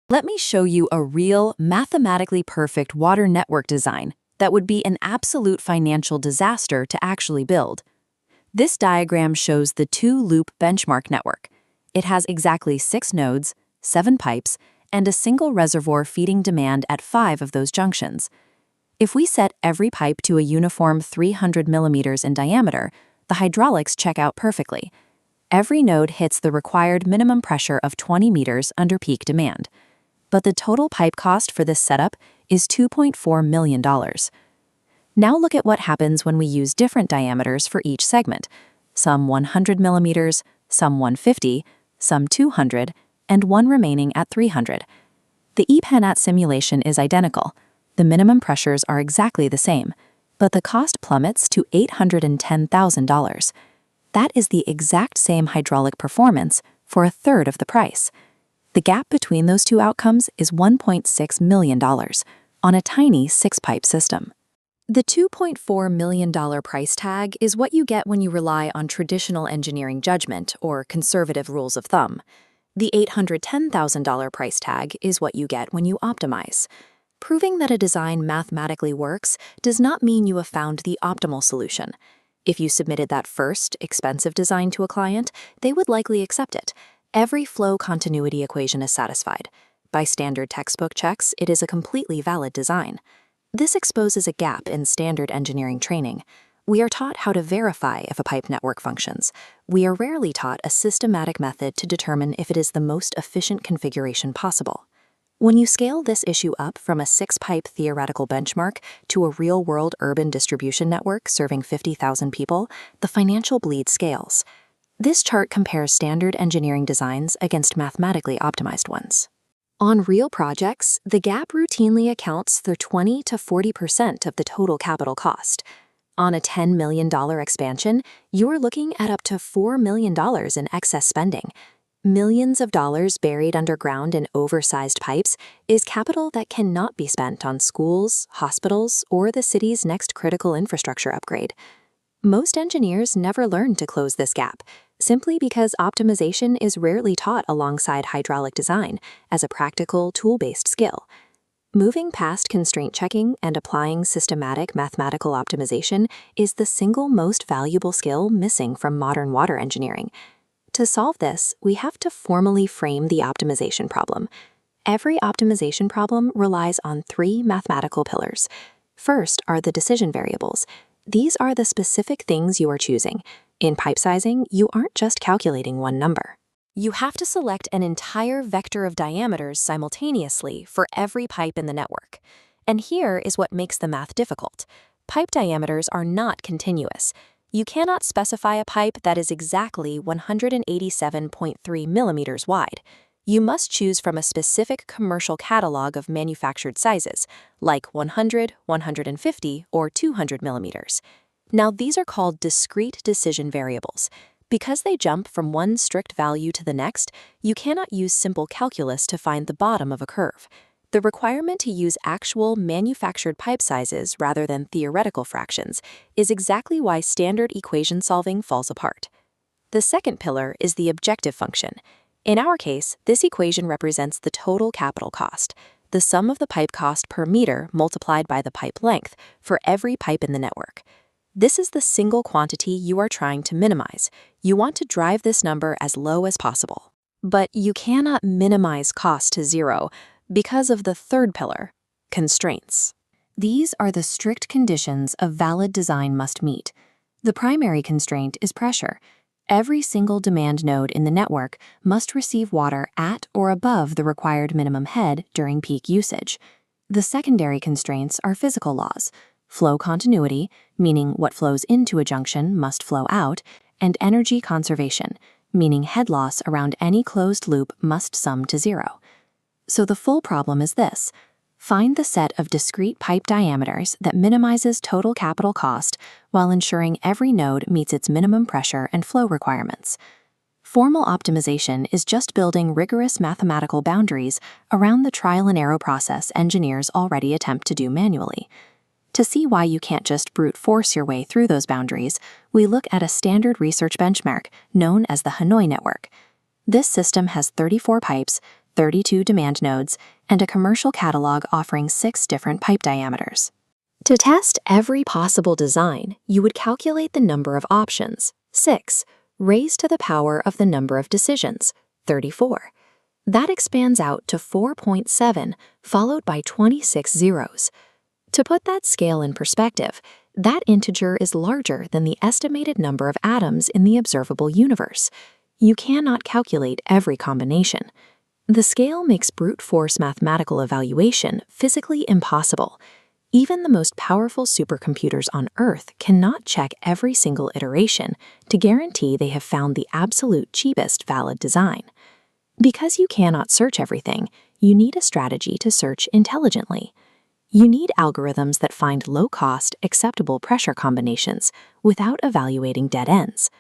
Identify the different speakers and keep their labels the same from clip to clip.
Speaker 1: Let me show you a real, mathematically perfect water network design that would be an absolute financial disaster to actually build. This diagram shows the two-loop benchmark network. It has exactly 6 nodes, 7 pipes, and a single reservoir feeding demand at 5 of those junctions. If we set every pipe to a uniform 300 millimeters in diameter, the hydraulics check out perfectly. Every node hits the required minimum pressure of 20 meters under peak demand. But the total pipe cost for this setup is $2.4 million. Now look at what happens when we use different diameters for each segment, some 100 millimeters, some 150, some 200, and one remaining at 300. The EPANET simulation is identical. The minimum pressures are exactly the same, but the cost plummets to $810,000. That is the exact same hydraulic performance for a third of the price. The gap between those two outcomes is $1.6 million on a tiny 6-pipe system. The $2.4 million price tag is what you get when you rely on traditional engineering judgment or conservative rules of thumb. The $810,000 price tag is what you get when you optimize. Proving that a design mathematically works does not mean you have found the optimal solution. If you submitted that first, expensive design to a client, they would likely accept it. Every flow continuity equation is satisfied. By standard textbook checks, it is a completely valid design. This exposes a gap in standard engineering training. We are taught how to verify if a pipe network functions. We are rarely taught a systematic method to determine if it is the most efficient configuration possible. When you scale this issue up from a 6-pipe theoretical benchmark to a real-world urban distribution network serving 50,000 people, the financial bleed scales. This chart compares standard engineering designs against mathematically optimized ones. On real projects, the gap routinely accounts for 20 to 40% of the total capital cost. On a $10 million expansion, you are looking at up to $4 million in excess spending. Millions of dollars buried underground in oversized pipes is capital that cannot be spent on schools, hospitals, or the city's next critical infrastructure upgrade. Most engineers never learn to close this gap, simply because optimization is rarely taught alongside hydraulic design as a practical, tool-based skill. Moving past constraint checking and applying systematic mathematical optimization is the single most valuable skill missing from modern water engineering. To solve this, we have to formally frame the optimization problem. Every optimization problem relies on 3 mathematical pillars. First are the decision variables. These are the specific things you are choosing. In pipe sizing, you aren't just calculating one number. You have to select an entire vector of diameters simultaneously for every pipe in the network. And here is what makes the math difficult. Pipe diameters are not continuous. You cannot specify a pipe that is exactly 187.3 millimeters wide. You must choose from a specific commercial catalog of manufactured sizes, like 100, 150, or 200 millimeters. Now, these are called discrete decision variables. Because they jump from one strict value to the next, you cannot use simple calculus to find the bottom of a curve. The requirement to use actual manufactured pipe sizes rather than theoretical fractions is exactly why standard equation solving falls apart. The second pillar is the objective function. In our case, this equation represents the total capital cost, the sum of the pipe cost per meter multiplied by the pipe length for every pipe in the network. This is the single quantity you are trying to minimize. You want to drive this number as low as possible. But you cannot minimize cost to zero because of the third pillar, constraints. These are the strict conditions a valid design must meet. The primary constraint is pressure. Every single demand node in the network must receive water at or above the required minimum head during peak usage. The secondary constraints are physical laws: flow continuity, meaning what flows into a junction must flow out, and energy conservation, meaning head loss around any closed loop must sum to zero. So the full problem is this: find the set of discrete pipe diameters that minimizes total capital cost while ensuring every node meets its minimum pressure and flow requirements. Formal optimization is just building rigorous mathematical boundaries around the trial and error process engineers already attempt to do manually. To see why you can't just brute force your way through those boundaries, we look at a standard research benchmark known as the Hanoi network. This system has 34 pipes, 32 demand nodes, and a commercial catalog offering 6 different pipe diameters. To test every possible design, you would calculate the number of options, 6, raised to the power of the number of decisions, 34. That expands out to 4.7, followed by 26 zeros. To put that scale in perspective, that integer is larger than the estimated number of atoms in the observable universe. You cannot calculate every combination. The scale makes brute force mathematical evaluation physically impossible. Even the most powerful supercomputers on Earth cannot check every single iteration to guarantee they have found the absolute cheapest valid design. Because you cannot search everything, you need a strategy to search intelligently. You need algorithms that find low-cost, acceptable pressure combinations without evaluating dead ends.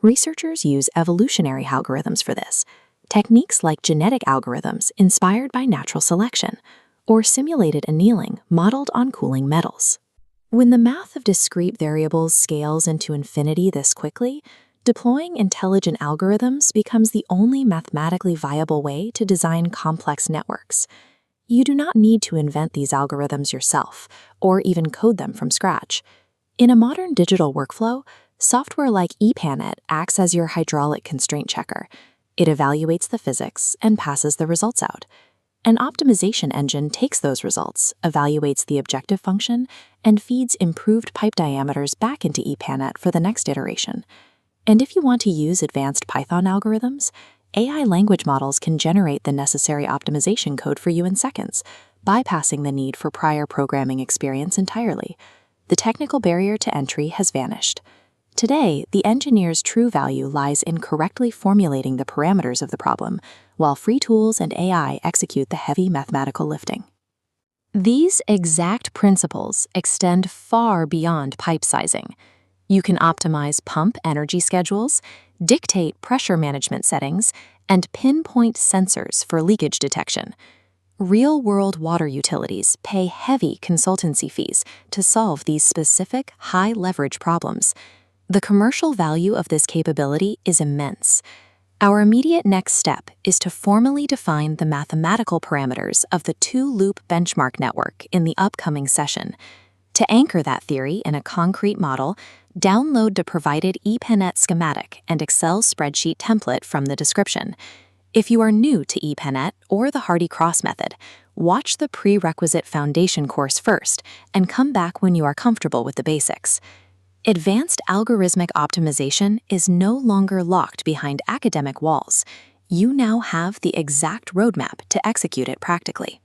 Speaker 1: Researchers use evolutionary algorithms for this, techniques like genetic algorithms inspired by natural selection, or simulated annealing modeled on cooling metals. When the math of discrete variables scales into infinity this quickly, deploying intelligent algorithms becomes the only mathematically viable way to design complex networks. You do not need to invent these algorithms yourself, or even code them from scratch. In a modern digital workflow, software like EPANET acts as your hydraulic constraint checker. It evaluates the physics and passes the results out. An optimization engine takes those results, evaluates the objective function, and feeds improved pipe diameters back into EPANET for the next iteration. And if you want to use advanced Python algorithms, AI language models can generate the necessary optimization code for you in seconds, bypassing the need for prior programming experience entirely. The technical barrier to entry has vanished. Today, the engineer's true value lies in correctly formulating the parameters of the problem, while free tools and AI execute the heavy mathematical lifting. These exact principles extend far beyond pipe sizing. You can optimize pump energy schedules, dictate pressure management settings, and pinpoint sensors for leakage detection. Real-world water utilities pay heavy consultancy fees to solve these specific, high-leverage problems. The commercial value of this capability is immense. Our immediate next step is to formally define the mathematical parameters of the two-loop benchmark network in the upcoming session. To anchor that theory in a concrete model, download the provided EPANET schematic and Excel spreadsheet template from the description. If you are new to EPANET or the Hardy-Cross method, watch the prerequisite foundation course first and come back when you are comfortable with the basics. Advanced algorithmic optimization is no longer locked behind academic walls. You now have the exact roadmap to execute it practically.